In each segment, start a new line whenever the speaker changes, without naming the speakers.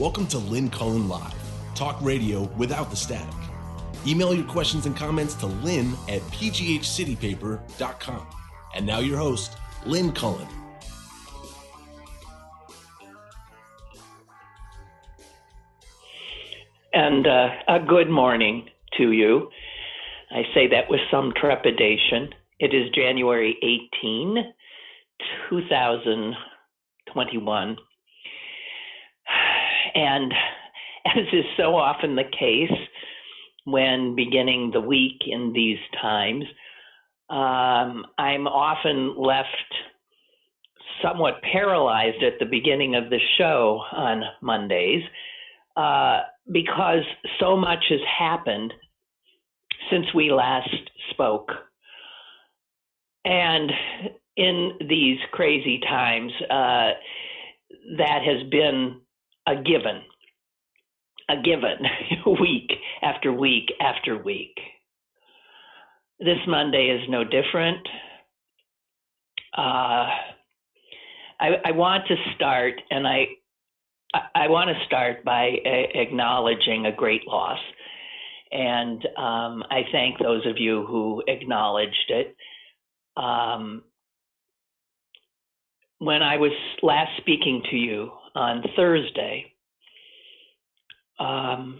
Welcome to Lynn Cullen Live, talk radio without the static. Email your questions and comments to lynn@pghcitypaper.com. And now your host, Lynn Cullen.
And a good morning to you. I say that with some trepidation. It is January 18, 2021. And as is so often the case when beginning the week in these times, I'm often left somewhat paralyzed at the beginning of the show on Mondays because so much has happened since we last spoke. And in these crazy times, that has been a given week after week after week. This Monday is no different. I want to start, and I want to start by acknowledging a great loss. And I thank those of you who acknowledged it. When I was last speaking to you on Thursday, I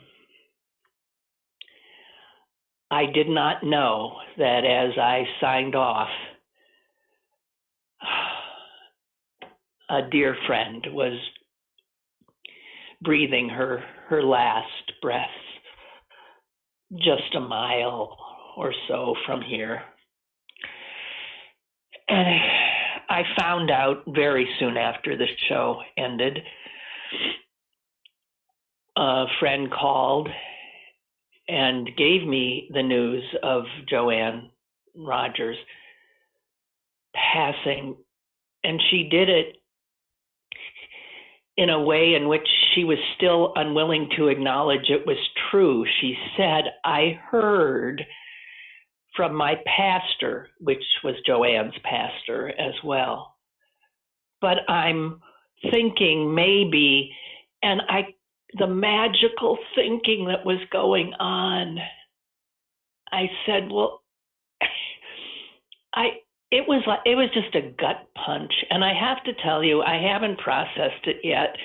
did not know that as I signed off, a dear friend was breathing her last breath just a mile or so from here. And I found out very soon after the show ended. A friend called and gave me the news of Joanne Rogers passing, and she did it in a way in which she was still unwilling to acknowledge it was true. She said, "I heard from my pastor," which was Joanne's pastor as well. "But I'm thinking maybe," and the magical thinking that was going on, I said, well, it was just a gut punch. And I have to tell you, I haven't processed it yet.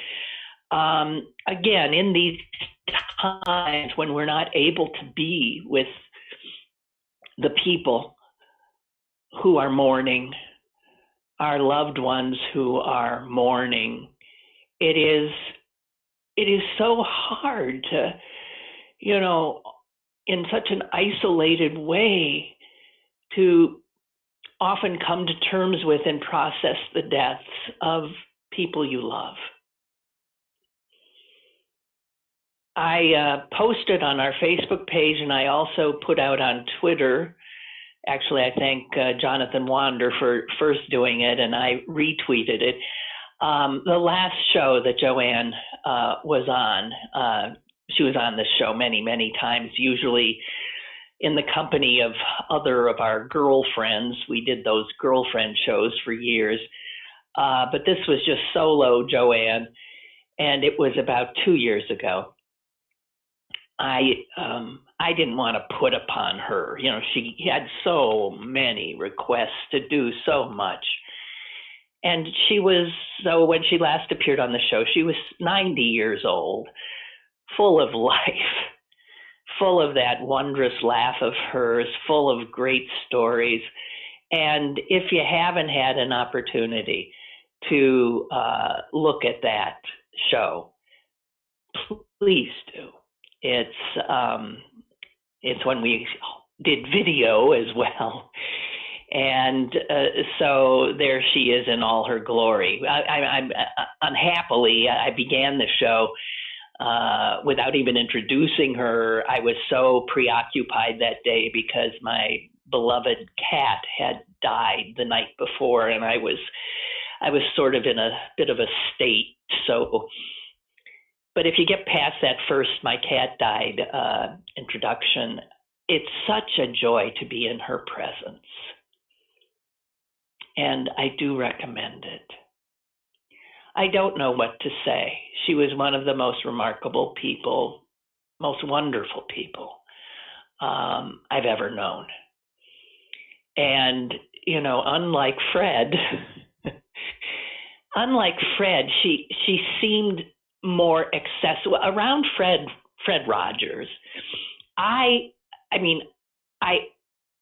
Again, in these times when we're not able to be with the people who are mourning, our loved ones who are mourning, it is so hard to, in such an isolated way, to often come to terms with and process the deaths of people you love. I posted on our Facebook page, and I also put out on Twitter. Actually, I thank Jonathan Wander for first doing it, and I retweeted it. The last show that Joanne was on, she was on this show many, many times, usually in the company of other of our girlfriends. We did those girlfriend shows for years, but this was just solo Joanne, and it was about 2 years ago. I didn't want to put upon her. She had so many requests to do so much. And so when she last appeared on the show, she was 90 years old, full of life, full of that wondrous laugh of hers, full of great stories. And if you haven't had an opportunity to look at that show, please do. It's when we did video as well. And so there she is in all her glory. I'm unhappily, I began the show without even introducing her. I was so preoccupied that day because my beloved cat had died the night before, and I was sort of in a bit of a state. So, but if you get past that first "my cat died" introduction, it's such a joy to be in her presence. And I do recommend it. I don't know what to say. She was one of the most remarkable people, most wonderful people I've ever known. And, you know, unlike Fred, she seemed more accessible around Fred Rogers. I mean, I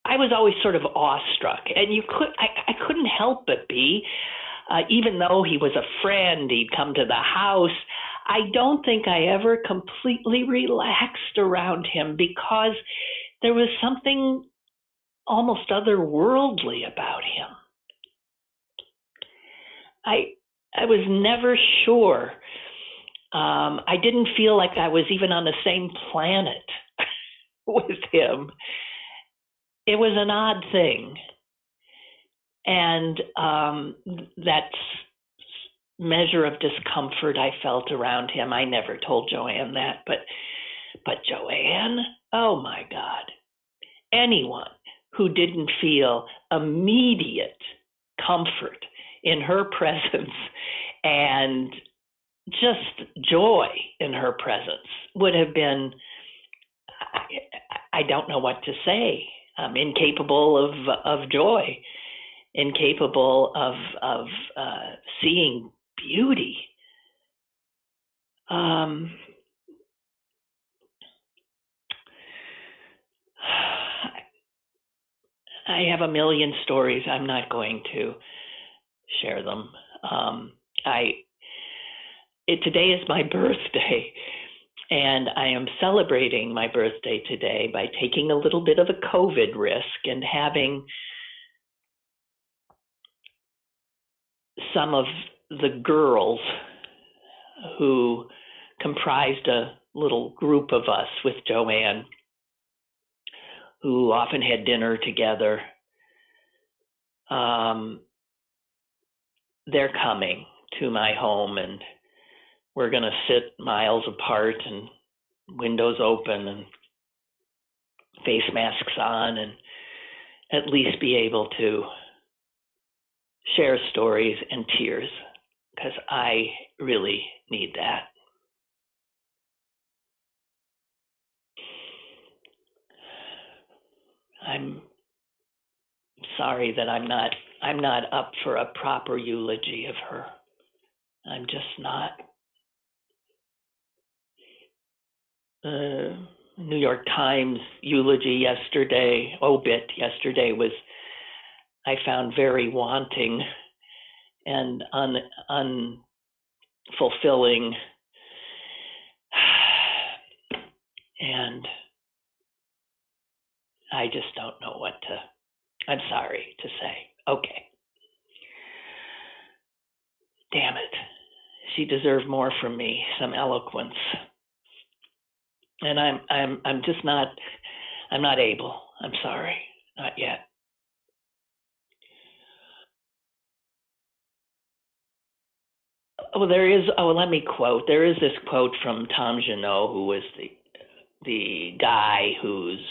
was always sort of awestruck, and I couldn't help but be, even though he was a friend, he'd come to the house. I don't think I ever completely relaxed around him because there was something almost otherworldly about him. I was never sure. I didn't feel like I was even on the same planet with him. It was an odd thing. And that measure of discomfort I felt around him, I never told Joanne that, but Joanne, oh my God, anyone who didn't feel immediate comfort in her presence and just joy in her presence would have been, I don't know what to say. Incapable of joy, incapable of seeing beauty. I have a million stories. I'm not going to share them. Today is my birthday, and I am celebrating my birthday today by taking a little bit of a COVID risk and having some of the girls who comprised a little group of us with Joanne, who often had dinner together. They're coming to my home, and we're going to sit miles apart and windows open and face masks on, and at least be able to share stories and tears, because I really need that. I'm sorry that I'm not up for a proper eulogy of her. I'm just not. New York Times eulogy yesterday, obit yesterday, was, I found, very wanting and unfulfilling. And I just don't know what I'm sorry to say. Okay. Damn it. She deserved more from me, some eloquence. And I'm just not, I'm not able. I'm sorry. Not yet. Let me quote. There is this quote from Tom Junot, who was the guy whose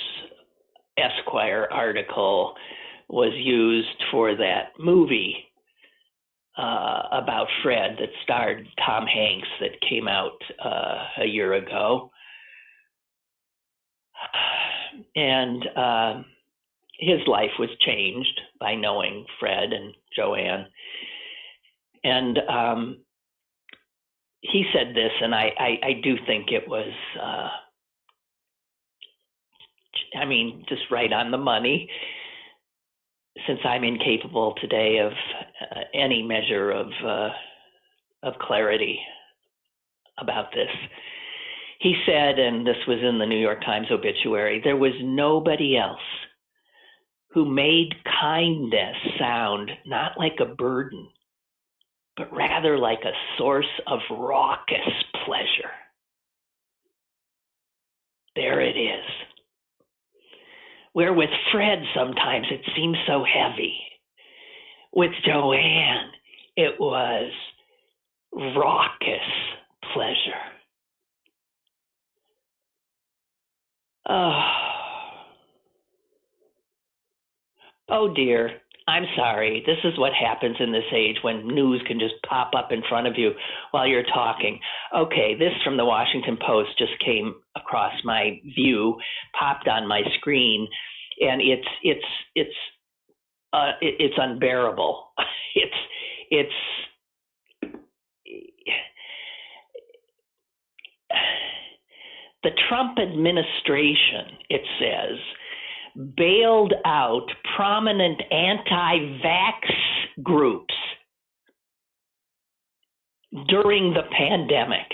Esquire article was used for that movie about Fred that starred Tom Hanks that came out a year ago. And his life was changed by knowing Fred and Joanne. And he said this, and I do think it was, just right on the money, since I'm incapable today of any measure of clarity about this. He said, and this was in the New York Times obituary, there was nobody else who made kindness sound not like a burden, but rather like a source of raucous pleasure. There it is. Where with Fred, sometimes it seems so heavy. With Joanne, it was raucous pleasure. Oh dear. I'm sorry. This is what happens in this age when news can just pop up in front of you while you're talking. Okay, this from the Washington Post just came across my view, popped on my screen, and it's unbearable. It's the Trump administration, it says, bailed out prominent anti-vax groups during the pandemic.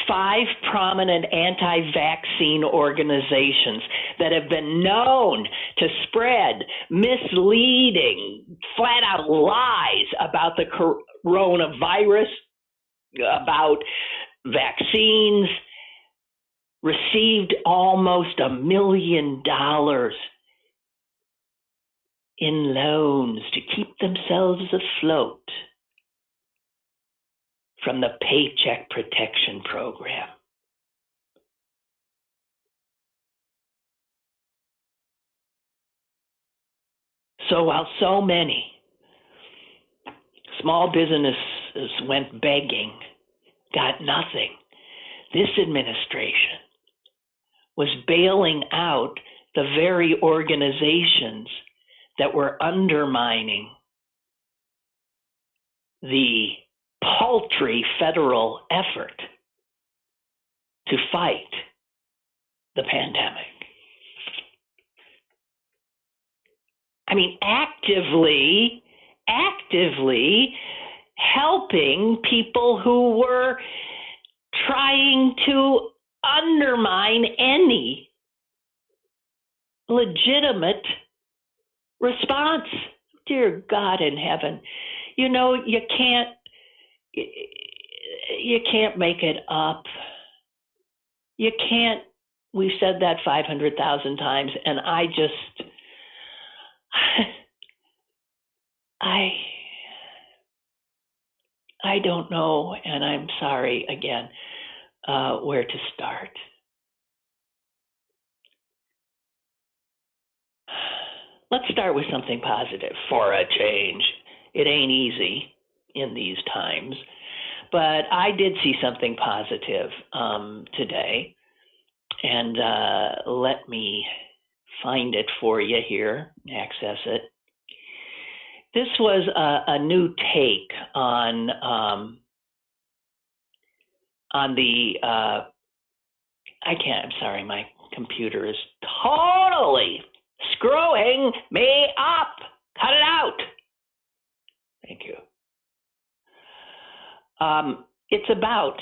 5 prominent anti-vaccine organizations that have been known to spread misleading, flat-out lies about the coronavirus, about vaccines, received almost $1 million in loans to keep themselves afloat from the Paycheck Protection Program. So while so many small businesses went begging, got nothing, this administration was bailing out the very organizations that were undermining the paltry federal effort to fight the pandemic. I mean, actively helping people who were trying to undermine any legitimate response. Dear God in heaven, you know, you can't make it up. You can't. We've said that 500,000 times, and I just, I don't know, and I'm sorry again, where to start. Let's start with something positive for a change. It ain't easy in these times, but I did see something positive today, and let me find it for you here, access it. This was a new take on the, I'm sorry, my computer is totally screwing me up. Cut it out. Thank you. It's about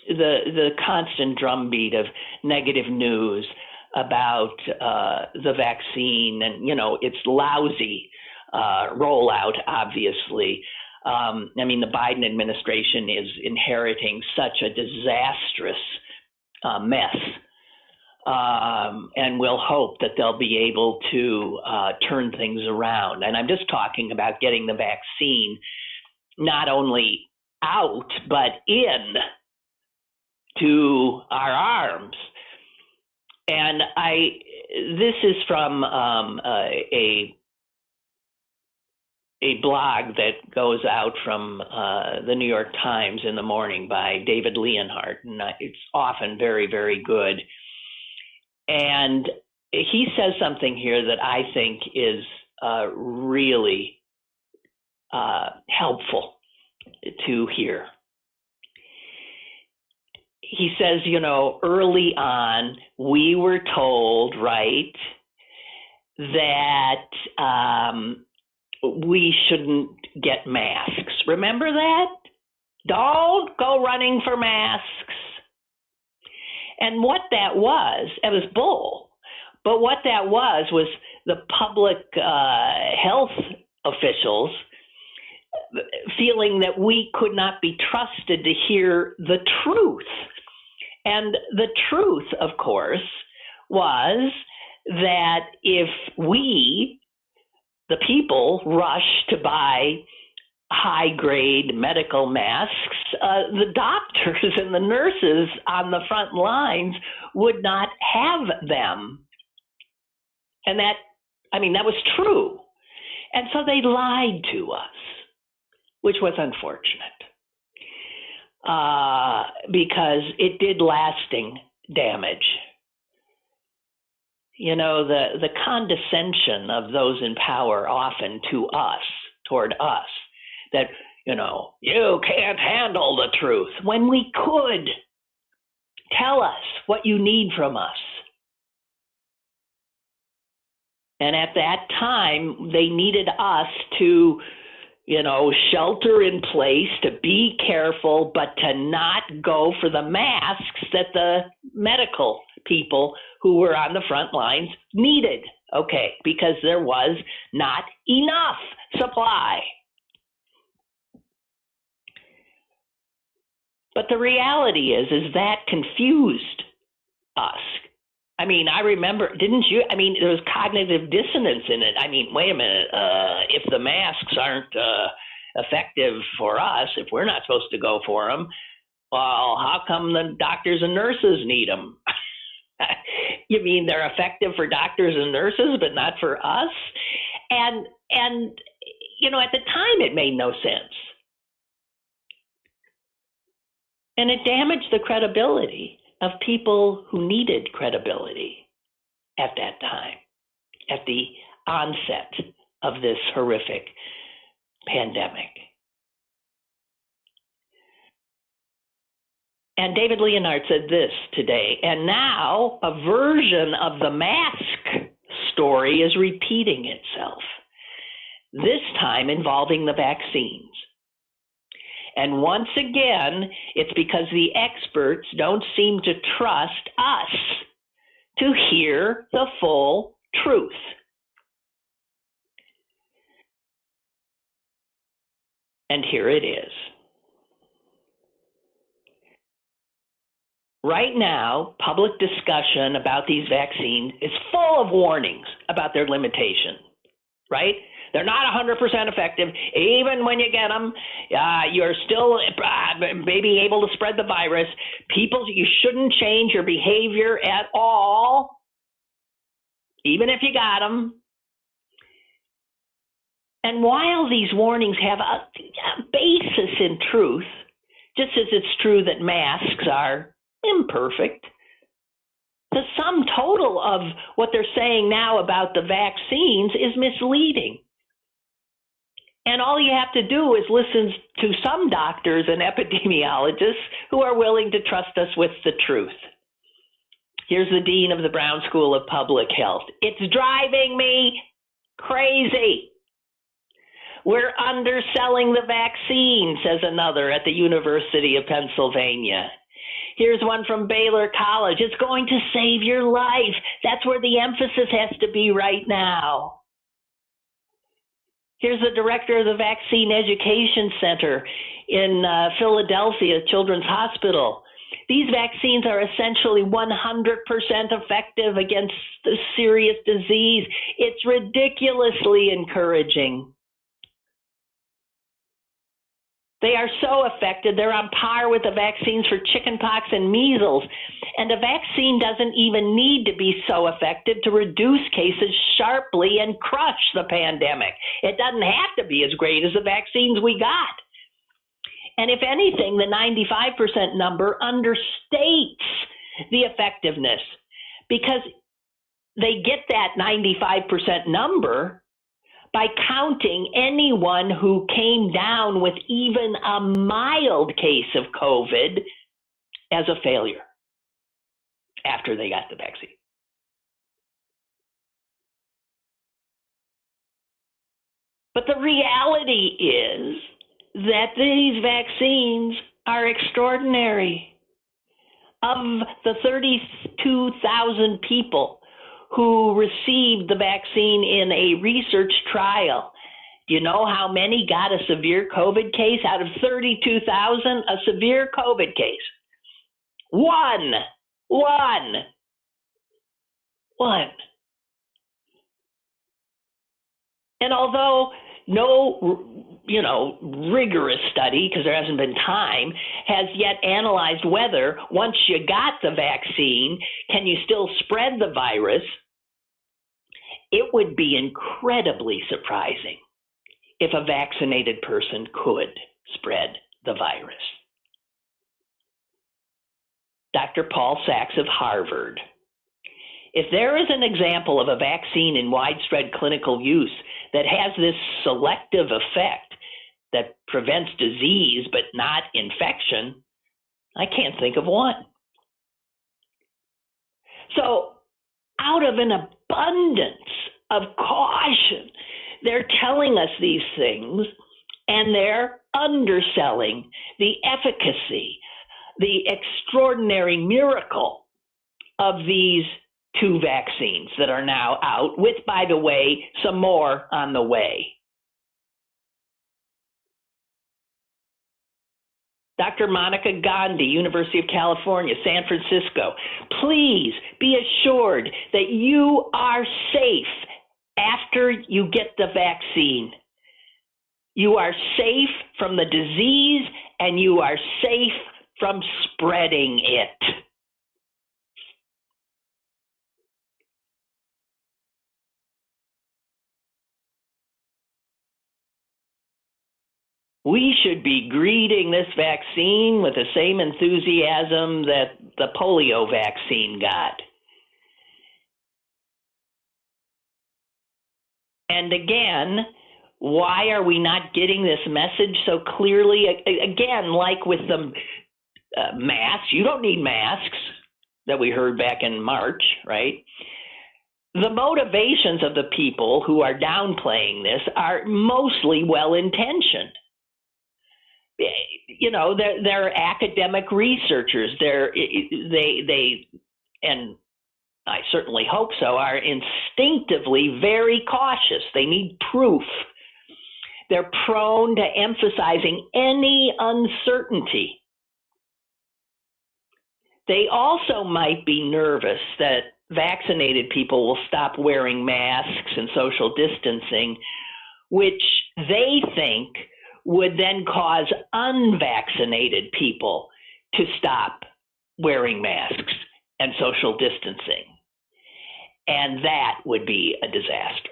the constant drumbeat of negative news about the vaccine and, you know, its lousy rollout, obviously. I mean, the Biden administration is inheriting such a disastrous mess. And we'll hope that they'll be able to turn things around. And I'm just talking about getting the vaccine not only out, but in to our arms. And this is from a blog that goes out from the New York Times in the morning by David Leonhardt, and it's often very, very good. And he says something here that I think is really helpful to hear. He says, you know, early on, we were told, right, that we shouldn't get masks. Remember that? Don't go running for masks. And what that was, it was bull. But what that was the public health officials feeling that we could not be trusted to hear the truth. And the truth, of course, was that if we, the people, rush to buy high-grade medical masks, the doctors and the nurses on the front lines would not have them. And that was true. And so they lied to us, which was unfortunate, because it did lasting damage. You know, the condescension of those in power often toward us, that, you know, you can't handle the truth, when we could. Tell us what you need from us. And at that time, they needed us to, you know, shelter in place, to be careful, but to not go for the masks that the medical people who were on the front lines needed. Okay, because there was not enough supply. But the reality is that confused us. I mean, I remember, didn't you? I mean, there was cognitive dissonance in it. I mean, wait a minute, if the masks aren't effective for us, if we're not supposed to go for them, well, how come the doctors and nurses need them? You mean they're effective for doctors and nurses, but not for us? And you know, at the time, it made no sense. And it damaged the credibility of people who needed credibility at that time, at the onset of this horrific pandemic. And David Leonhardt said this today, and now a version of the mask story is repeating itself, this time involving the vaccines. And once again, it's because the experts don't seem to trust us to hear the full truth. And here it is. Right now, public discussion about these vaccines is full of warnings about their limitation, right? They're not 100% effective. Even when you get them, you're still maybe able to spread the virus. People, you shouldn't change your behavior at all, even if you got them. And while these warnings have a basis in truth, just as it's true that masks are imperfect, the sum total of what they're saying now about the vaccines is misleading. And all you have to do is listen to some doctors and epidemiologists who are willing to trust us with the truth. Here's the dean of the Brown School of Public Health. It's driving me crazy. We're underselling the vaccine, says another at the University of Pennsylvania. Here's one from Baylor College. It's going to save your life. That's where the emphasis has to be right now. Here's the director of the Vaccine Education Center in Philadelphia Children's Hospital. These vaccines are essentially 100% effective against the serious disease. It's ridiculously encouraging. They are so effective, they're on par with the vaccines for chickenpox and measles. And a vaccine doesn't even need to be so effective to reduce cases sharply and crush the pandemic. It doesn't have to be as great as the vaccines we got. And if anything, the 95% number understates the effectiveness, because they get that 95% number by counting anyone who came down with even a mild case of COVID as a failure after they got the vaccine. But the reality is that these vaccines are extraordinary. Of the 32,000 people who received the vaccine in a research trial, do you know how many got a severe COVID case out of 32,000? A severe COVID case. One. And although no, rigorous study, because there hasn't been time, has yet analyzed whether once you got the vaccine, can you still spread the virus? It would be incredibly surprising if a vaccinated person could spread the virus. Dr. Paul Sachs of Harvard. If there is an example of a vaccine in widespread clinical use that has this selective effect that prevents disease but not infection, I can't think of one. So, out of an abundance of caution, they're telling us these things, and they're underselling the efficacy, the extraordinary miracle of these two vaccines that are now out, with, by the way, some more on the way. Dr. Monica Gandhi, University of California, San Francisco, please be assured that you are safe after you get the vaccine. You are safe from the disease, and you are safe from spreading it. We should be greeting this vaccine with the same enthusiasm that the polio vaccine got. And again, why are we not getting this message so clearly? Again, like with the masks, you don't need masks that we heard back in March, right? The motivations of the people who are downplaying this are mostly well-intentioned. You know, they're academic researchers. They and I certainly hope so, are instinctively very cautious. They need proof. They're prone to emphasizing any uncertainty. They also might be nervous that vaccinated people will stop wearing masks and social distancing, which they think would then cause unvaccinated people to stop wearing masks and social distancing. And that would be a disaster.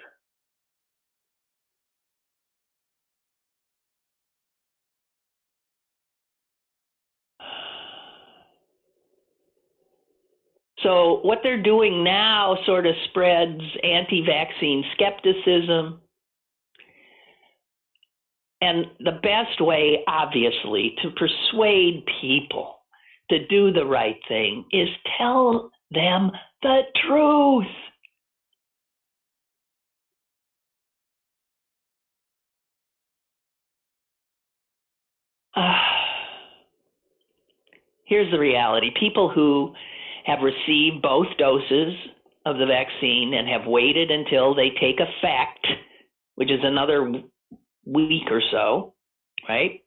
So what they're doing now sort of spreads anti-vaccine skepticism. And the best way, obviously, to persuade people to do the right thing is tell them the truth. Here's the reality. People who have received both doses of the vaccine and have waited until they take effect, which is another week or so, right,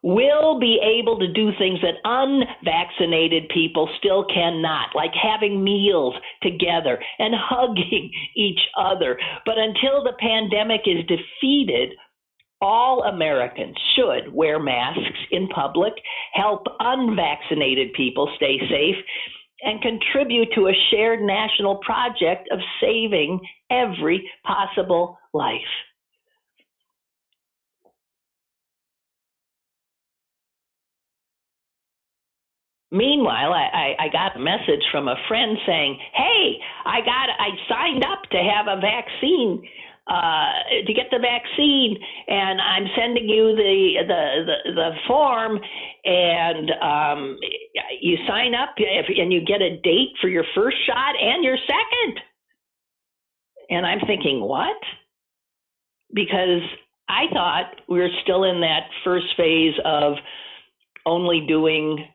will be able to do things that unvaccinated people still cannot, like having meals together and hugging each other. But until the pandemic is defeated, all Americans should wear masks in public, help unvaccinated people stay safe, and contribute to a shared national project of saving every possible life. Meanwhile, I got a message from a friend saying, "Hey, I signed up to have a vaccine, to get the vaccine, and I'm sending you the form, and you sign up, and you get a date for your first shot and your second." And I'm thinking, what? Because I thought we were still in that first phase of only doing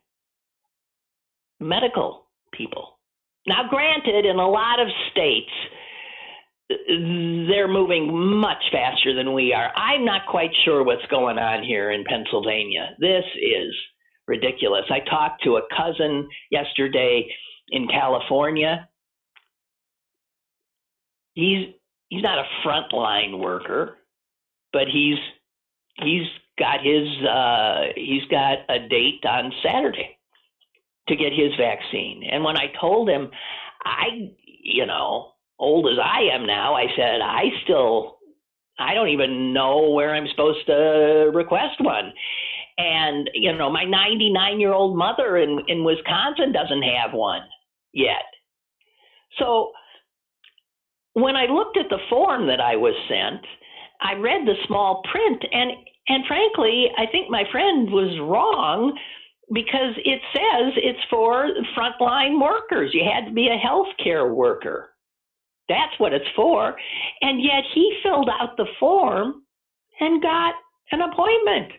medical people. Now, granted, in a lot of states, they're moving much faster than we are. I'm not quite sure what's going on here in Pennsylvania. This is ridiculous. I talked to a cousin yesterday in California. He's not a frontline worker, but he's got a date on Saturday to get his vaccine. And when I told him, old as I am now, I said, I don't even know where I'm supposed to request one. And, my 99-year-old mother in Wisconsin doesn't have one yet. So when I looked at the form that I was sent, I read the small print, and frankly, I think my friend was wrong, because it says it's for frontline workers. You had to be a healthcare worker. That's what it's for. And yet he filled out the form and got an appointment.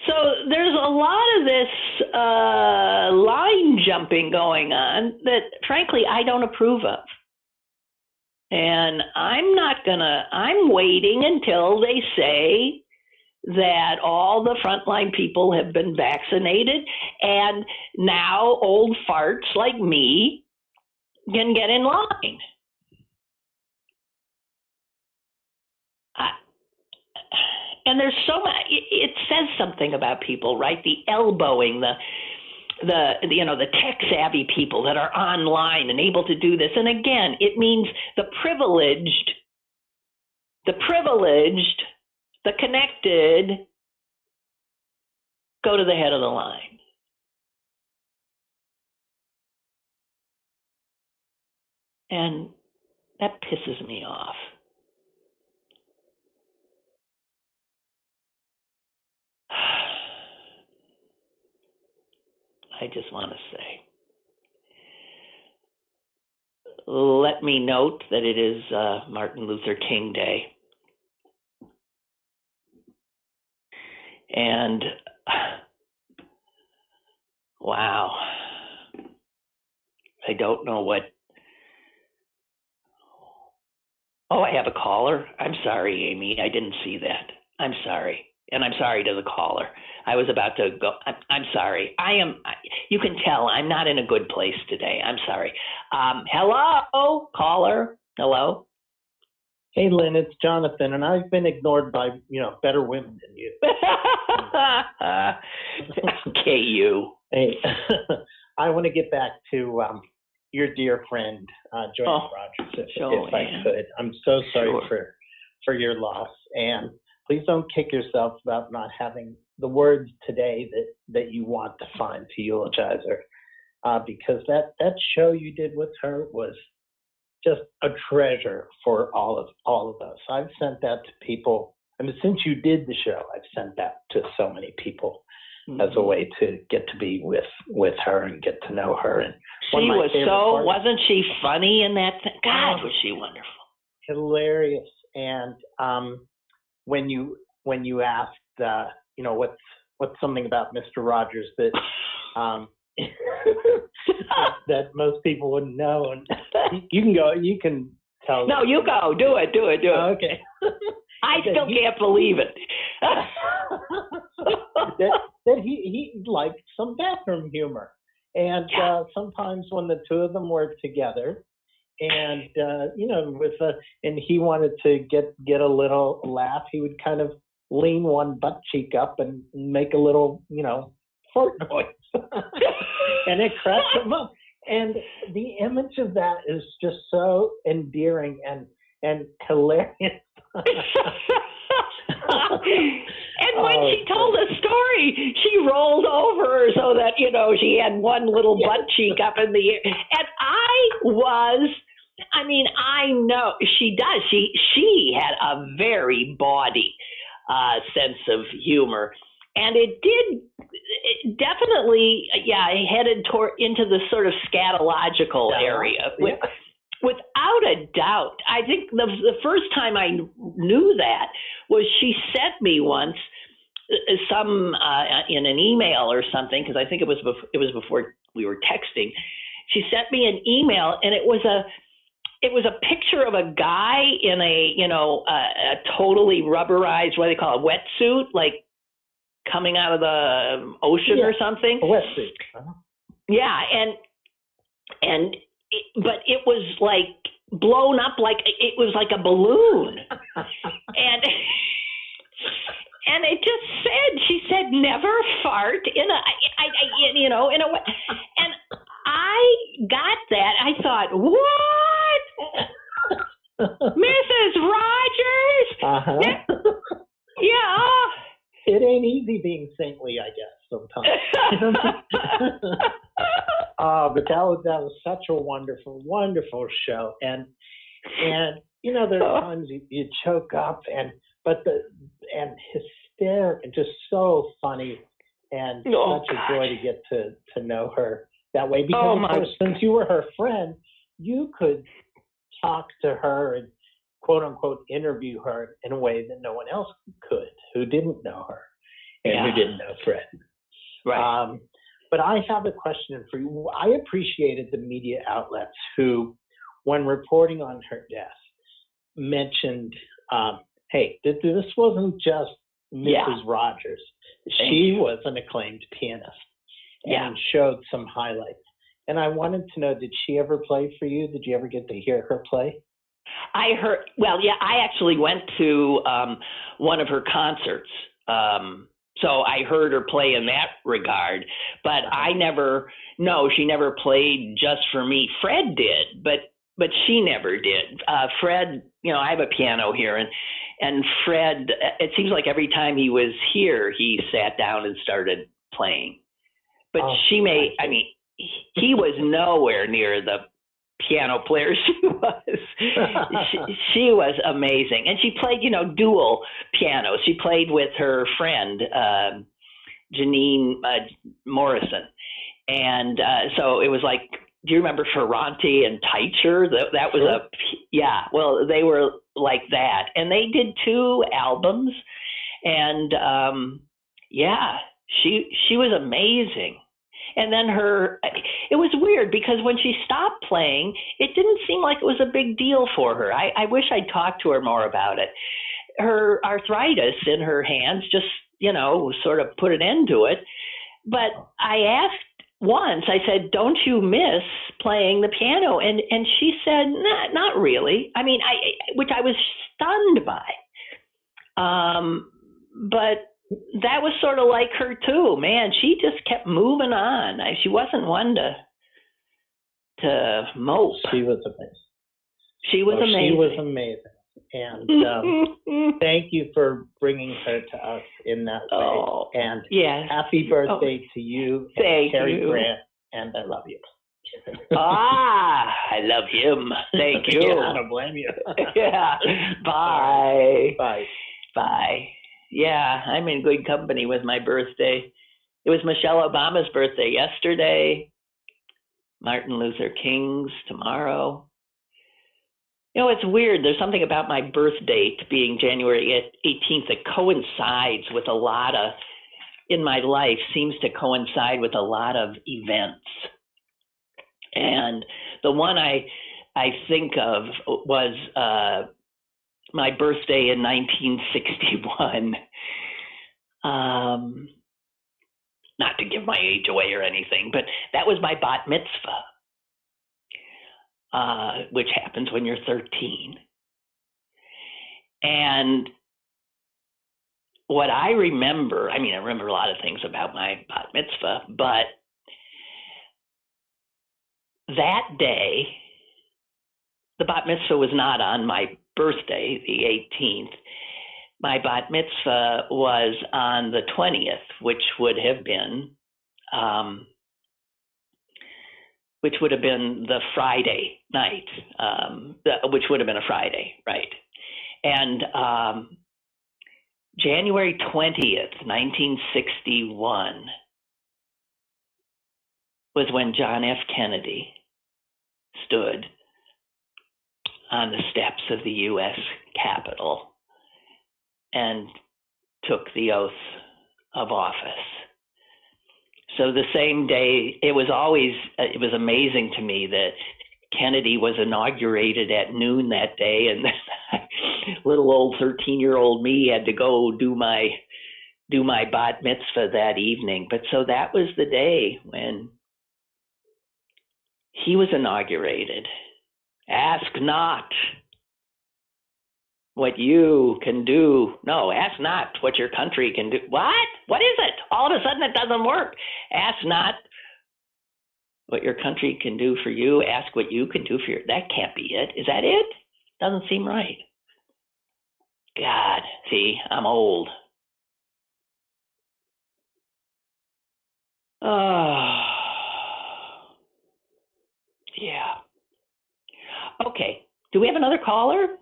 So there's a lot of this line jumping going on that, frankly, I don't approve of. And I'm waiting until they say that all the frontline people have been vaccinated, and now old farts like me can get in line. And there's so much. It says something about people, right? The elbowing, the tech savvy people that are online and able to do this. And again, it means the privileged, the connected go to the head of the line. And that pisses me off. I just want to say, let me note that it is Martin Luther King Day. And wow, I don't know what. Oh, I have a caller. I'm sorry, Amy. I didn't see that. I'm sorry. And I'm sorry to the caller. I was about to go. I'm sorry. You can tell I'm not in a good place today. I'm sorry. Hello, caller. Hello.
Hey, Lynn, it's Jonathan, and I've been ignored by, better women than you.
Okay, you.
Hey, I want to get back to your dear friend, Joanne Rogers, if I could. I'm so sorry for your loss, and please don't kick yourself about not having the words today that you want to find to eulogize her, because that show you did with her was just a treasure for all of us. I've sent that to people. I mean, since you did the show, I've sent that to so many people as a way to get to be with her and get to know her. And
she was wasn't she funny in that thing? God, was she wonderful.
Hilarious. And when you asked, what's something about Mr. Rogers that that most people wouldn't know, and you can tell.
No, you go. Do it.
Okay.
I still can't believe it.
that he liked some bathroom humor, and sometimes when the two of them were together, and and he wanted to get a little laugh, he would kind of lean one butt cheek up and make a little fart noise, and it cracked him up. And the image of that is just so endearing and hilarious.
And when she told the story, she rolled over so that, she had one little butt cheek up in the air. And I know she does. She had a very bawdy sense of humor. And it definitely, headed into the sort of scatological area. Without a doubt. I think the first time I knew that was she sent me once some in an email or something, because I think it was before we were texting. She sent me an email, and it was a picture of a guy in a totally rubberized, what do they call it, wetsuit, like coming out of the ocean or something.
A wetsuit. Uh-huh.
Yeah, but it was like blown up, like it was like a balloon, and it just said, she said, never fart in a, in a way. And got that, I thought, what? Mrs. Rogers?
Uh-huh.
Yeah.
It ain't easy being saintly, I guess, sometimes. But that was such a wonderful, wonderful show. And you know, there's times you choke up, and hysterical, just so funny, and such a joy to get to know her that way. Because of course, since you were her friend, you could talk to her and quote unquote interview her in a way that no one else could who didn't know her and who didn't know Fred.
Right.
But I have a question for you. I appreciated the media outlets who, when reporting on her death, mentioned, hey, this wasn't just Mrs. Rogers. She was an acclaimed pianist and showed some highlights. And I wanted to know, did she ever play for you? Did you ever get to hear her play?
I actually went to one of her concerts. So I heard her play in that regard, but she never played just for me. Fred did, but she never did. Fred, you know, I have a piano here, and Fred, it seems like every time he was here, he sat down and started playing. But he was nowhere near the piano player she was. she was amazing. And she played, you know, dual piano. She played with her friend, Janine Morrison. And so it was like, do you remember Ferranti and Teicher? That was well, they were like that. And they did 2 albums. And she was amazing. And then it was weird because when she stopped playing, it didn't seem like it was a big deal for her. I wish I'd talked to her more about it. Her arthritis in her hands just, you know, sort of put an end to it. But I asked once, I said, don't you miss playing the piano? And she said, not really. I mean, which I was stunned by. But that was sort of like her too, man. She just kept moving on. She wasn't one to mope.
She was amazing.
She was
amazing. And thank you for bringing her to us in that way. And happy birthday to you, and Terry Grant. And I love you.
I love him. Thank you.
I don't blame you.
Bye.
Bye.
Bye. Yeah, I'm in good company with my birthday. It was Michelle Obama's birthday yesterday. Martin Luther King's tomorrow. You know, it's weird. There's something about my birth date being January 18th that coincides with a lot of, in my life, seems to coincide with a lot of events. And the one I think of was my birthday in 1961. Not to give my age away or anything, but that was my bat mitzvah, which happens when you're 13. And what I remember, I remember a lot of things about my bat mitzvah, but that day, the bat mitzvah was not on my birthday, the 18th. My bat mitzvah was on the 20th, which would have been the Friday night, which would have been a Friday, right? And January 20th, 1961, was when John F. Kennedy stood on the steps of the U.S. Capitol and took the oath of office. So the same day, it was amazing to me that Kennedy was inaugurated at noon that day, and little old 13-year-old me had to go do my bat mitzvah that evening. But so that was the day when he was inaugurated. Ask not what you can do. No, ask not what your country can do. What? What is it? All of a sudden it doesn't work. Ask not What your country can do for you, ask what you can do for your, that can't be it. Is that it? Doesn't seem right. God, see, I'm old. Oh, yeah. Okay. Do we have another caller?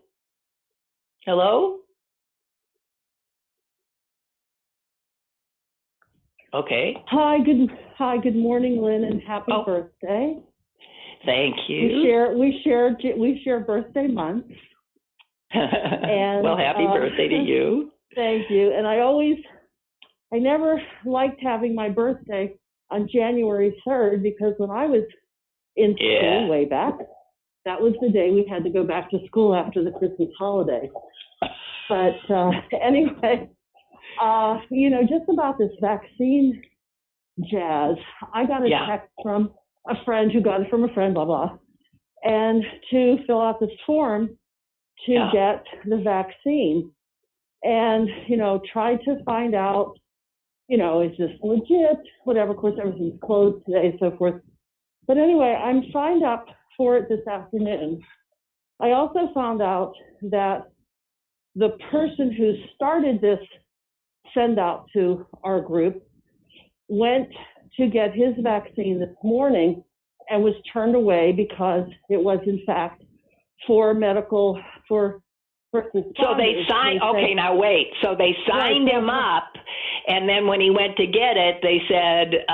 Hello? Okay.
Hi, good morning, Lynn, and happy birthday.
Thank you.
We share birthday months. And
well, happy birthday to you.
Thank you. And I never liked having my birthday on January 3rd because when I was in school way back, that was the day we had to go back to school after the Christmas holiday. But anyway, just about this vaccine jazz, I got a text from a friend who got it from a friend, blah, blah, and to fill out this form to get the vaccine and, try to find out, is this legit, whatever. Of course, everything's closed today and so forth. But anyway, I'm signed up for it this afternoon. I also found out that the person who started this send out to our group went to get his vaccine this morning and was turned away because it was in fact for first responders.
So they signed, now wait. So they signed him up, and then when he went to get it, they said,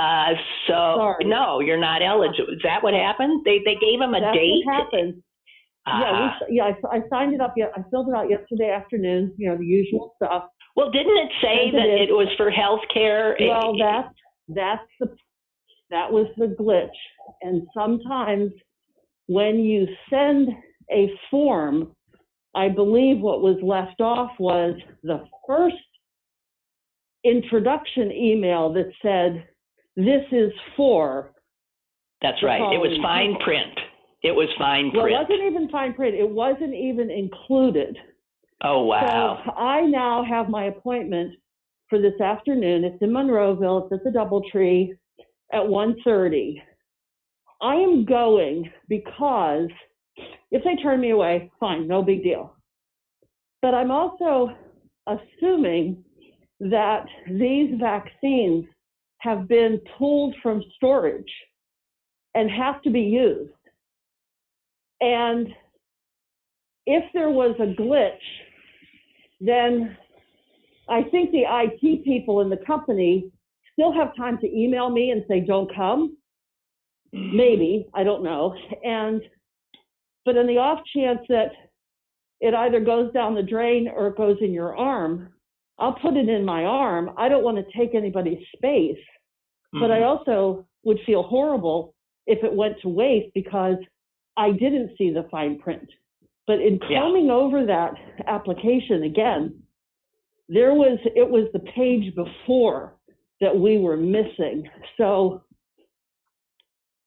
sorry.
No, you're not eligible. Is that what happened? They gave him a date?
That's what happened. I signed it up. I filled it out yesterday afternoon, the usual stuff.
Well, didn't it say that it was for health care?
Well, that was the glitch. And sometimes when you send a form, I believe what was left off was the first introduction email that said, this is for.
That's right. It was fine print. It was fine print.
Well, it wasn't even fine print. It wasn't even included.
Oh, wow.
So I now have my appointment for this afternoon. It's in Monroeville. It's at the DoubleTree at 1:30. I am going because if they turn me away, fine, no big deal. But I'm also assuming that these vaccines have been pulled from storage and have to be used. And if there was a glitch, then I think the IT people in the company still have time to email me and say, don't come. Maybe, I don't know. But in the off chance that it either goes down the drain or it goes in your arm, I'll put it in my arm. I don't want to take anybody's space, but I also would feel horrible if it went to waste because I didn't see the fine print. But in combing over that application again, it was the page before that we were missing. So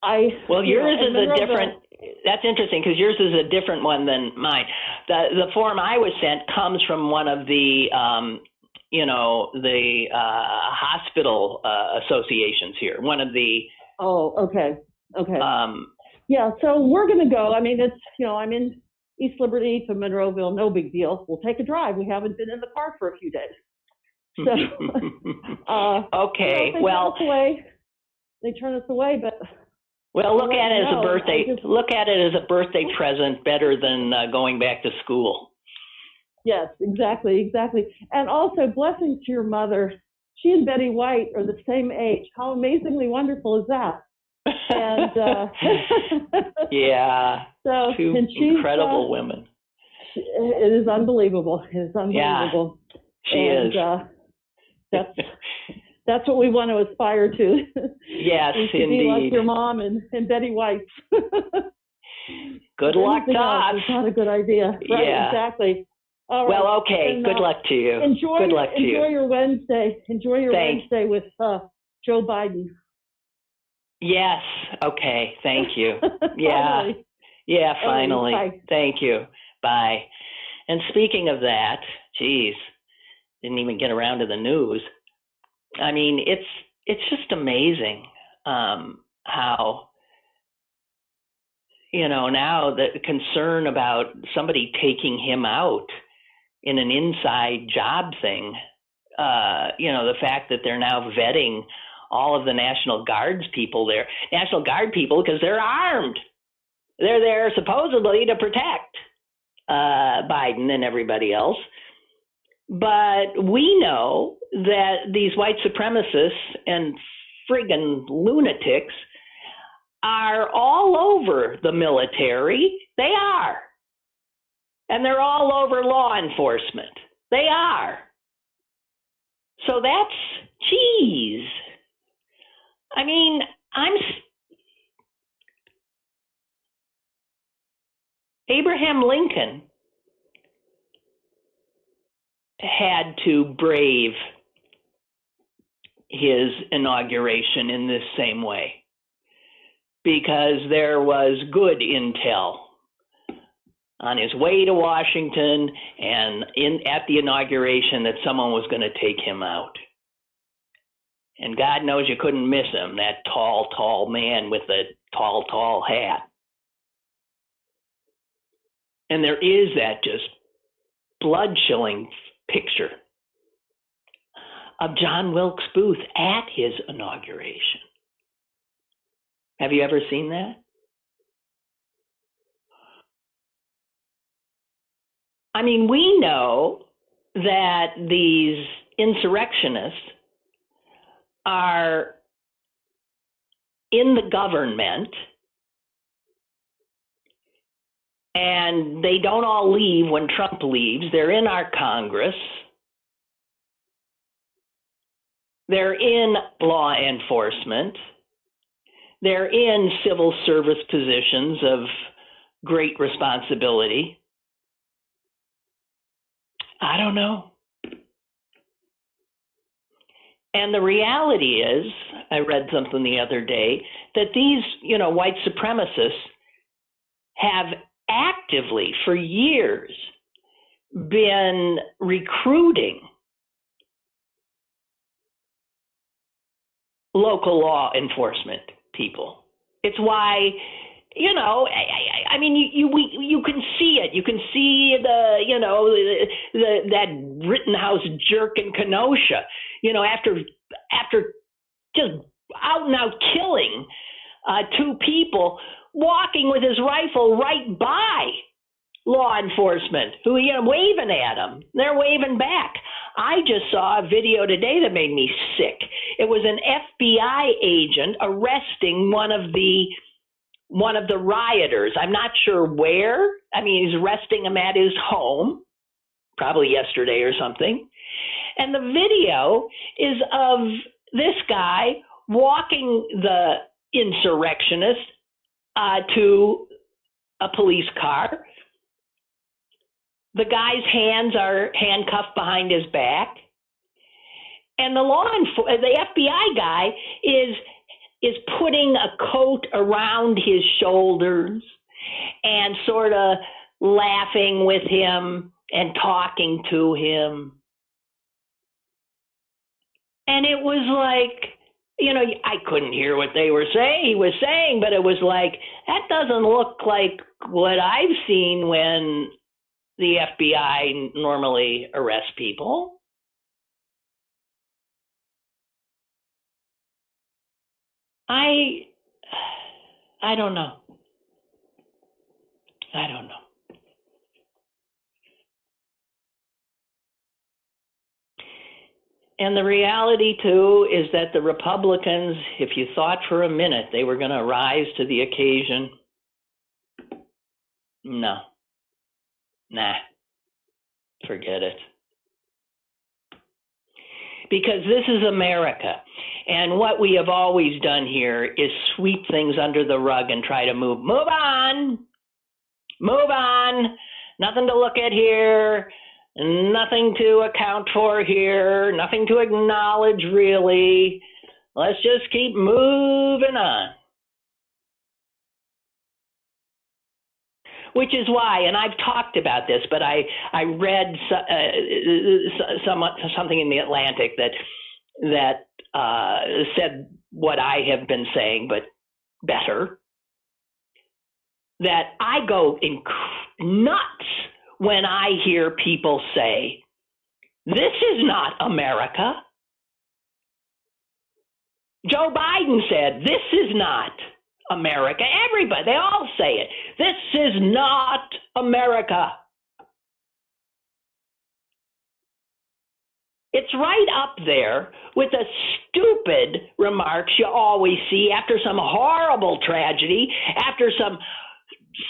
yours is a different. That's interesting because yours is a different one than mine. The form I was sent comes from one of the hospital associations here. One of the.
Oh, okay. So we're going to go. I mean, it's I'm in East Liberty to Monroeville, no big deal. We'll take a drive. We haven't been in the car for a few days. So,
okay.
They turn us away, but.
Well, look at it as a birthday. Look at it as a birthday present, better than going back to school.
Yes, exactly. And also, blessings to your mother. She and Betty White are the same age. How amazingly wonderful is that? And
so two incredible women.
It is unbelievable.
Yeah, she is.
That's what we want to aspire to.
Yes,
indeed. Be like your mom and Betty White.
Good luck to us.
It's not a good idea. Right,
yeah.
Exactly. All right.
Well, okay. And, good luck to you.
Enjoy your Wednesday. Enjoy your Wednesday with Joe Biden.
Yes. Okay. Thank you. Yeah.
Finally.
Yeah. Finally.
Bye.
Thank you. Bye. And speaking of that, geez, didn't even get around to the news. I mean, it's just amazing how now the concern about somebody taking him out in an inside job thing, the fact that they're now vetting all of the National Guard's people there, National Guard people, because they're armed. They're there supposedly to protect Biden and everybody else. But we know that these white supremacists and friggin' lunatics are all over the military. They are. And they're all over law enforcement. They are. So that's cheese. I mean, Abraham Lincoln had to brave his inauguration in this same way because there was good intel on his way to Washington and at the inauguration that someone was going to take him out. And God knows you couldn't miss him, that tall man with the tall hat. And there is that just blood-chilling picture of John Wilkes Booth at his inauguration. Have you ever seen that? I mean, we know that these insurrectionists are in the government, and they don't all leave when Trump leaves. They're in our Congress. They're in law enforcement. They're in civil service positions of great responsibility. I don't know. And the reality is, I read something the other day, that these, white supremacists have actively, for years, been recruiting local law enforcement people. It's why, I mean, you can see it. You can see that Rittenhouse jerk in Kenosha, after just out and out killing two people, walking with his rifle right by law enforcement who, waving at him. They're waving back. I just saw a video today that made me sick. It was an FBI agent arresting one of the rioters. I'm not sure where. I mean, he's arresting him at his home, probably yesterday or something. And the video is of this guy walking the insurrectionist to a police car. The guy's hands are handcuffed behind his back. And the FBI guy is putting a coat around his shoulders and sort of laughing with him and talking to him. And it was like, I couldn't hear what he was saying, but it was like, that doesn't look like what I've seen when the FBI normally arrests people. I don't know. I don't know. And the reality, too, is that the Republicans, if you thought for a minute they were going to rise to the occasion, no. Nah. Forget it. Because this is America. And what we have always done here is sweep things under the rug and try to move on. Move on. Nothing to look at here. Nothing to account for here. Nothing to acknowledge, really. Let's just keep moving on. Which is why, and I've talked about this, but I read something in the Atlantic that said what I have been saying, but better. that I go nuts when I hear people say, this is not America. Joe Biden said, this is not America. Everybody, they all say it. This is not America. It's right up there with the stupid remarks you always see after some horrible tragedy, after some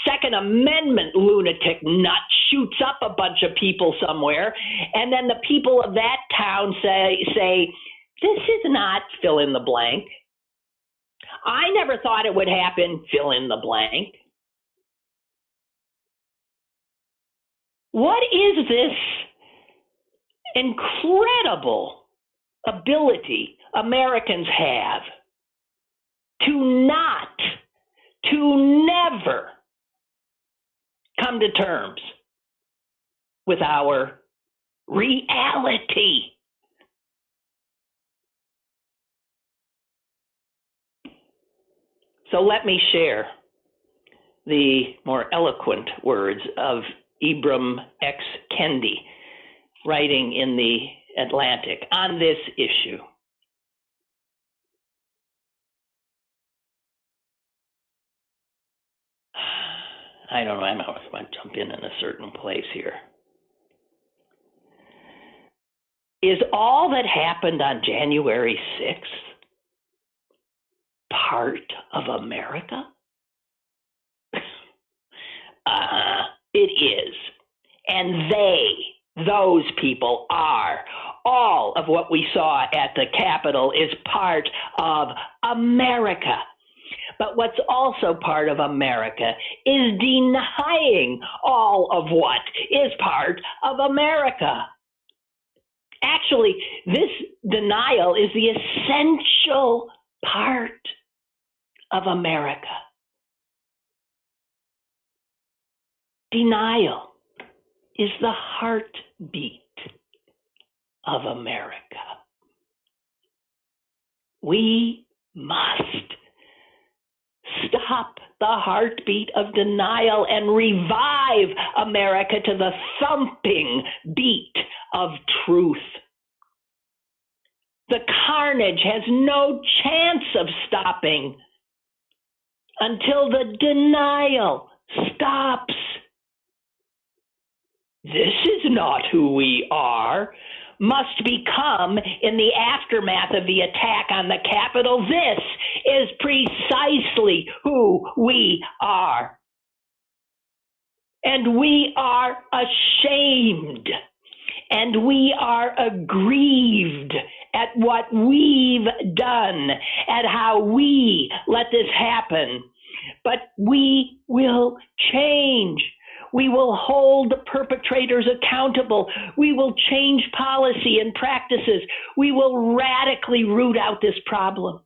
Second Amendment lunatic nut shoots up a bunch of people somewhere, and then the people of that town say, this is not fill in the blank. I never thought it would happen, fill in the blank. What is this incredible ability Americans have to never come to terms with our reality? So let me share the more eloquent words of Ibram X. Kendi, writing in the Atlantic on this issue. I don't know, I'm going to jump in a certain place here. Is all that happened on January 6th part of America? It is. And those people are. All of what we saw at the Capitol is part of America. But what's also part of America is denying all of what is part of America. Actually, this denial is the essential part of America. Denial is the heartbeat of America. We must stop the heartbeat of denial and revive America to the thumping beat of truth. The carnage has no chance of stopping until the denial stops. This is not who we are, must become in the aftermath of the attack on the Capitol. This is precisely who we are. And we are ashamed, and we are aggrieved at what we've done, at how we let this happen. But we will change. We will hold the perpetrators accountable. We will change policy and practices. We will radically root out this problem.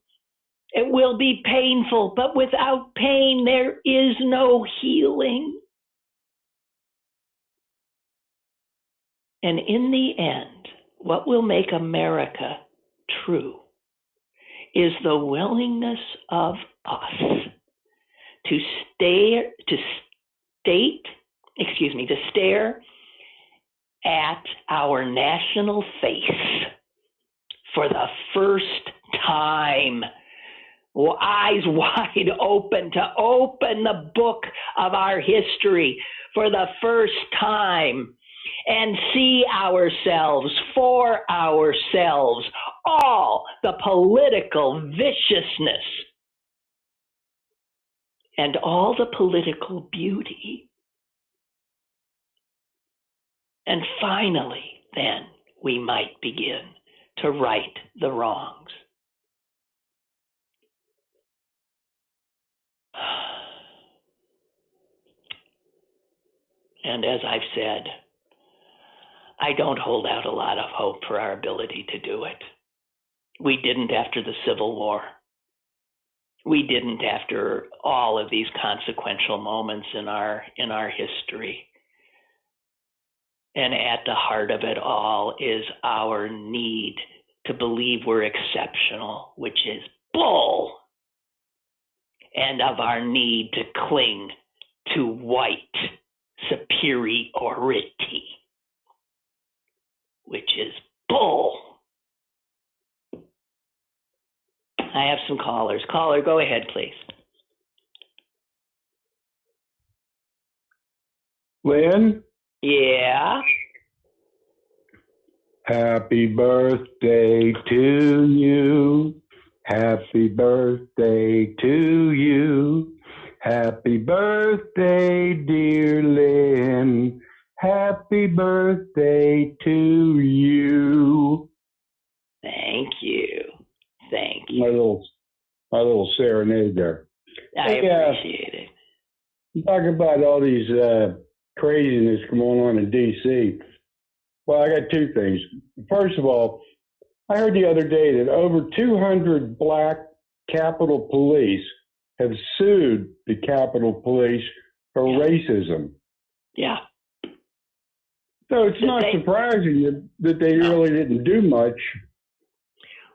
It will be painful, but without pain, there is no healing. And in the end, what will make America true is the willingness of us to stare at our national face for the first time, eyes wide open, to open the book of our history for the first time and see ourselves, for ourselves, all the political viciousness and all the political beauty. And finally, then, we might begin to right the wrongs. And as I've said, I don't hold out a lot of hope for our ability to do it. We didn't after the Civil War. We didn't after all of these consequential moments in our history. And at the heart of it all is our need to believe we're exceptional, which is bull, and of our need to cling to white superiority, which is bull. I have some callers. Caller, go ahead, please.
Lynn?
Yeah?
Happy birthday to you. Happy birthday to you. Happy birthday, dear Lynn. Happy birthday to you.
Thank you. Thank you.
My little serenade there.
I appreciate it.
You talk about all these craziness going on in D.C. Well, I got two things. First of all, I heard the other day that over 200 black Capitol Police have sued the Capitol Police for racism.
Yeah.
So it's not surprising that they really didn't do much.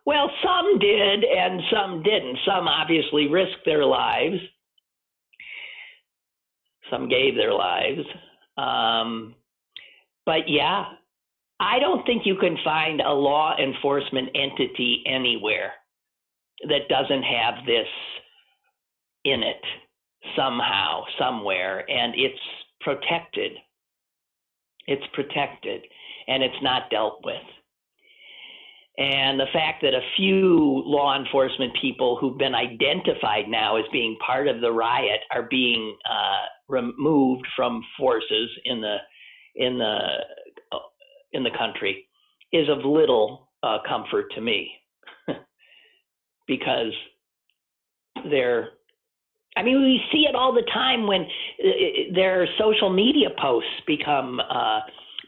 Well, some did and some didn't. Some obviously risked their lives. Some gave their lives. But yeah, I don't think you can find a law enforcement entity anywhere that doesn't have this in it somehow, somewhere, and it's protected. It's protected, and it's not dealt with. And the fact that a few law enforcement people who've been identified now as being part of the riot are being removed from forces in the country is of little comfort to me, because we see it all the time when their social media posts become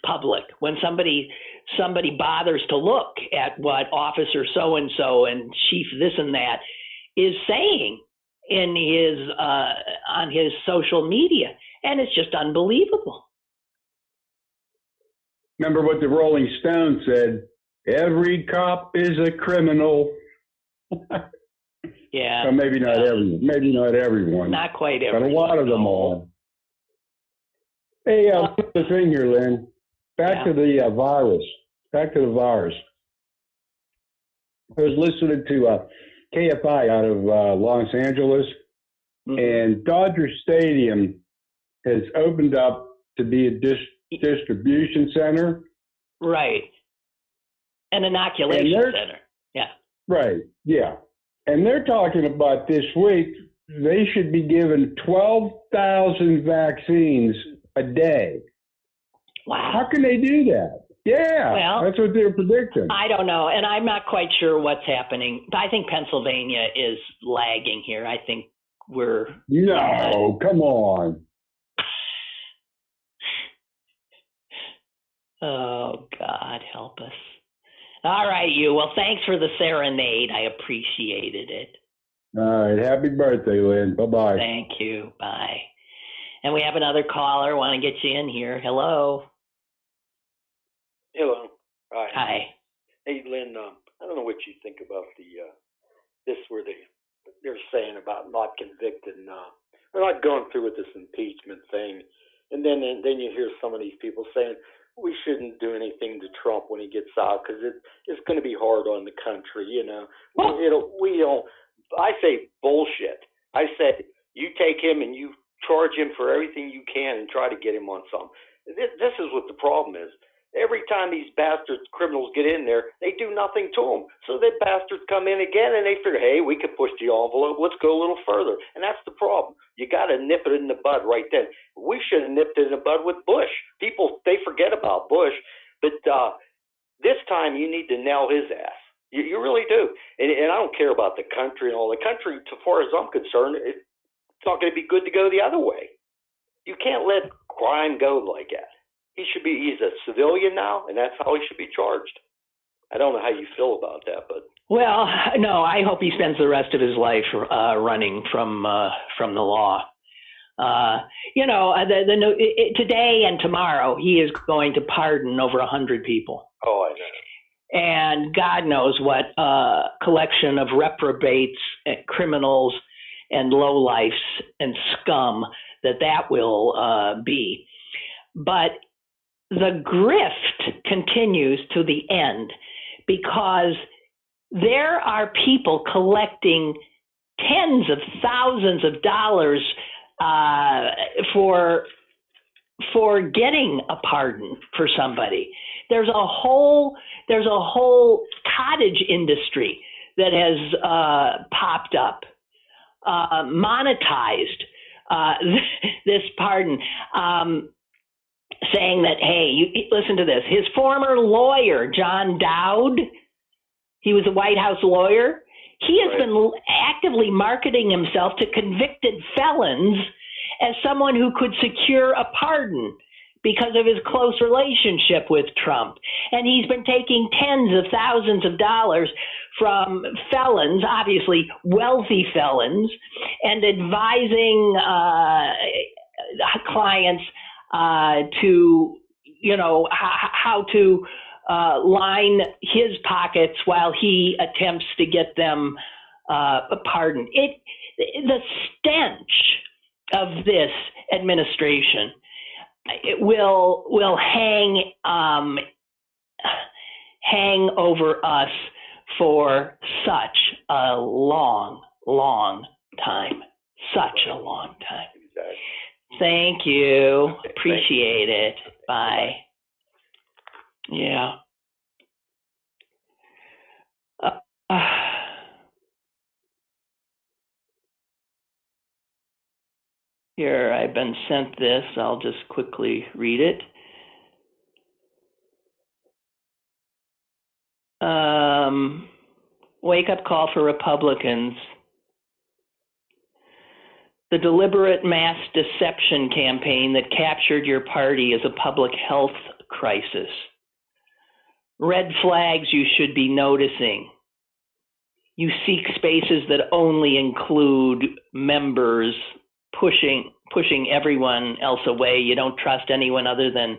public, when somebody bothers to look at what officer so-and-so and chief this and that is saying in his on his social media, and it's just unbelievable.
Remember what the Rolling Stones said, every cop is a criminal.
Yeah.
Well, maybe not everyone.
Not quite everyone.
But a lot of them all. Hey, what's the thing here, Lynn? Back to the virus. Back to the virus. I was listening to KFI out of Los Angeles, and Dodger Stadium has opened up to be a distribution center.
Right. An inoculation center. Yeah.
Right. Yeah. And they're talking about this week, they should be given 12,000 vaccines a day.
Wow.
How can they do that? Yeah,
well,
that's what they're predicting.
I don't know, and I'm not quite sure what's happening. I think Pennsylvania is lagging here. I think we're...
No, come on.
Oh, God, help us. All right, you. Well, thanks for the serenade. I appreciated it.
All right. Happy birthday, Lynn. Bye-bye.
Thank you. Bye. And we have another caller. Want to get you in here. Hello.
Hello. Hi.
Hi.
Hey, Lynn, I don't know what you think about this where they're saying about not convicting, or not going through with this impeachment thing. And then you hear some of these people saying, we shouldn't do anything to Trump when he gets out because it's going to be hard on the country, you know. We don't. I say bullshit. I said you take him and you charge him for everything you can and try to get him on something. This is what the problem is. Every time these bastards criminals get in there, they do nothing to them. So the bastards come in again and they figure, hey, we could push the envelope. Let's go a little further. And that's the problem. You got to nip it in the bud right then. We should have nipped it in the bud with Bush. People, they forget about Bush. But this time you need to nail his ass. You really do. And I don't care about the country and all. The country, as far as I'm concerned, it's not going to be good to go the other way. You can't let crime go like that. He's a civilian now, and that's how he should be charged. I don't know how you feel about that, but. Well,
no, I hope he spends the rest of his life running from the law. Today and tomorrow, he is going to pardon over 100 people.
Oh, I know.
And God knows what collection of reprobates, criminals, and lowlifes and scum that will be. But the grift continues to the end, because there are people collecting tens of thousands of dollars for getting a pardon for somebody. There's a whole cottage industry that has popped up, monetized this pardon, saying that, hey, listen to this. His former lawyer, John Dowd, he was a White House lawyer. He has been actively marketing himself to convicted felons as someone who could secure a pardon because of his close relationship with Trump. And he's been taking tens of thousands of dollars from felons, obviously wealthy felons, and advising clients to, how to line his pockets while he attempts to get them a pardon. The stench of this administration, it will hang over us for such a long time. Such a long time. Thank you. Appreciate it. Bye. Yeah. Here, I've been sent this. I'll just quickly read it. Wake-up call for Republicans. The deliberate mass deception campaign that captured your party is a public health crisis. Red flags you should be noticing. You seek spaces that only include members, pushing everyone else away. You don't trust anyone other than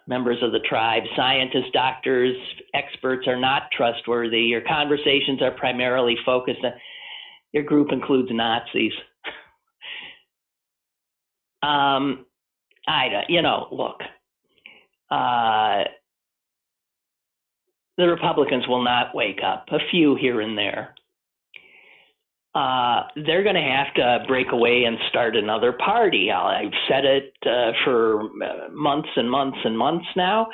members of the tribe. Scientists, doctors, experts are not trustworthy. Your conversations are primarily focused on, your group includes Nazis. Look, the Republicans will not wake up, a few here and there. They're going to have to break away and start another party. I've said it for months and months and months now,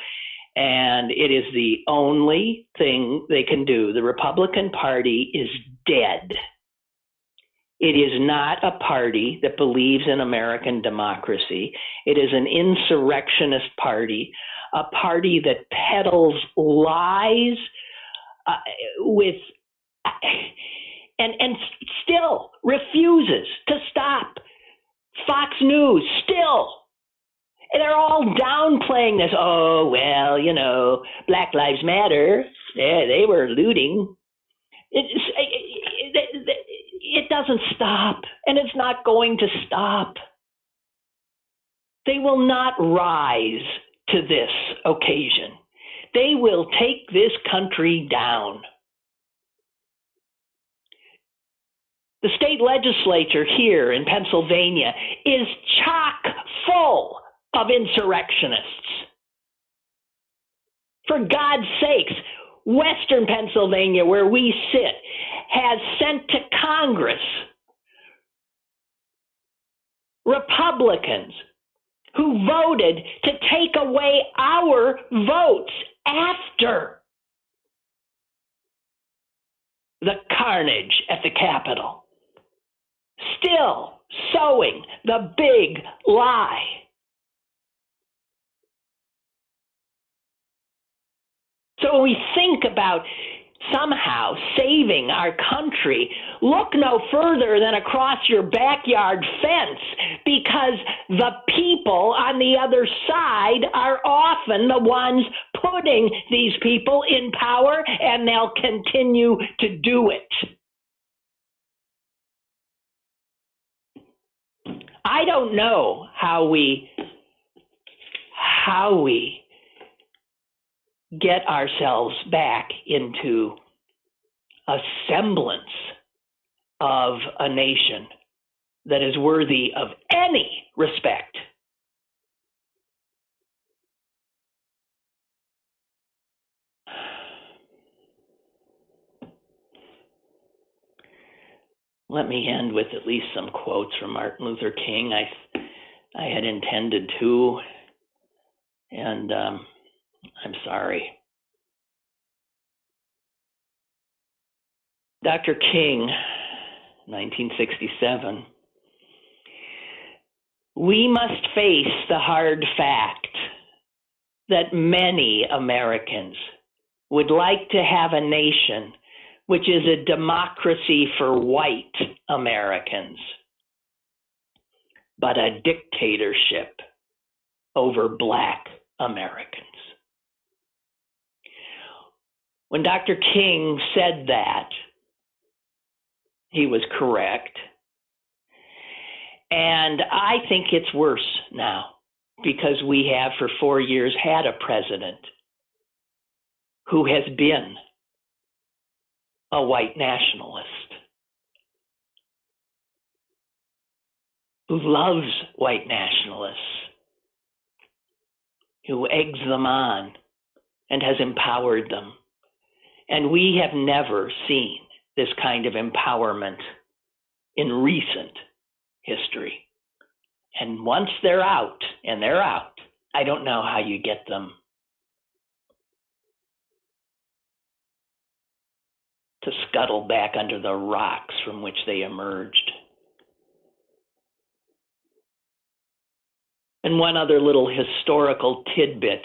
and it is the only thing they can do. The Republican Party is dead. It is not a party that believes in American democracy. It is an insurrectionist party, a party that peddles lies with and still refuses to stop. Fox News still. And they're all downplaying this. Oh, well, Black Lives Matter. Yeah, they were looting. It doesn't stop, and it's not going to stop. They will not rise to this occasion. They will take this country down. The state legislature here in Pennsylvania is chock full of insurrectionists. For God's sakes, Western Pennsylvania, where we sit, has sent to Congress Republicans who voted to take away our votes after the carnage at the Capitol. Still sowing the big lie. So when we think about somehow saving our country, look no further than across your backyard fence, because the people on the other side are often the ones putting these people in power, and they'll continue to do it. I don't know how we get ourselves back into a semblance of a nation that is worthy of any respect. Let me end with at least some quotes from Martin Luther King. I had intended to, and I'm sorry. Dr. King, 1967, we must face the hard fact that many Americans would like to have a nation which is a democracy for white Americans, but a dictatorship over black Americans. When Dr. King said that, he was correct. And I think it's worse now because we have for 4 years had a president who has been a white nationalist, who loves white nationalists, who eggs them on and has empowered them. And we have never seen this kind of empowerment in recent history. And once they're out, and they're out, I don't know how you get them to scuttle back under the rocks from which they emerged. And one other little historical tidbit.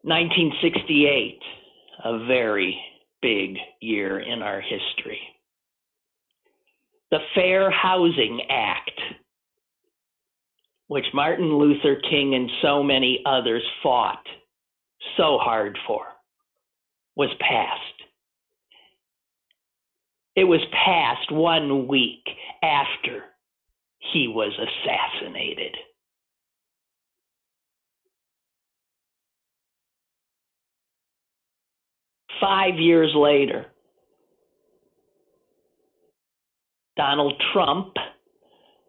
1968, a very big year in our history. The Fair Housing Act, which Martin Luther King and so many others fought so hard for, was passed. It was passed 1 week after he was assassinated. Five years later, Donald Trump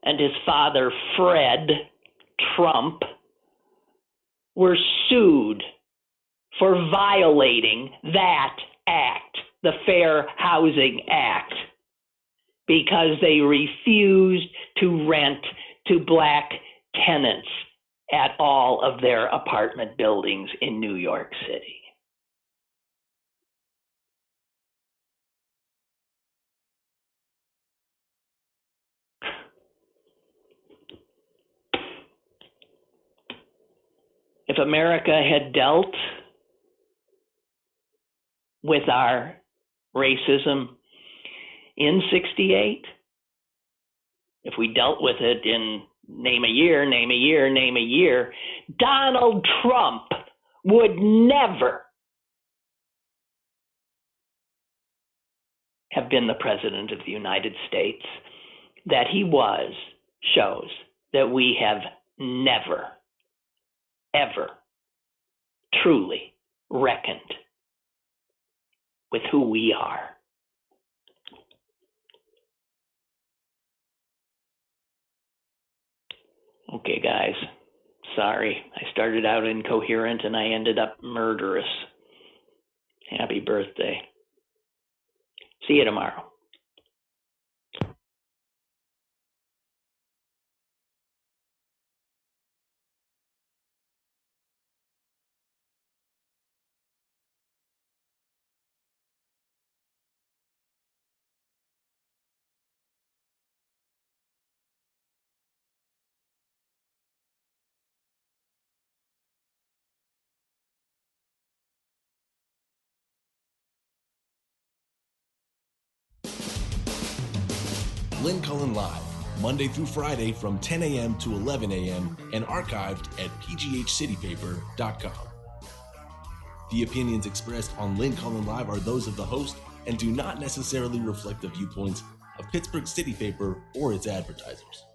and his father, Fred Trump, were sued for violating that act, the Fair Housing Act, because they refused to rent to black tenants at all of their apartment buildings in New York City. If America had dealt with our racism in 68, if we dealt with it in name a year, Donald Trump would never have been the president of the United States. That he was shows that we have never, ever truly reckoned with who we are. Okay, guys, sorry. I started out incoherent and I ended up murderous. Happy birthday. See you tomorrow.
Lynn Cullen Live, Monday through Friday from 10 a.m. to 11 a.m. and archived at pghcitypaper.com. The opinions expressed on Lynn Cullen Live are those of the host and do not necessarily reflect the viewpoints of Pittsburgh City Paper or its advertisers.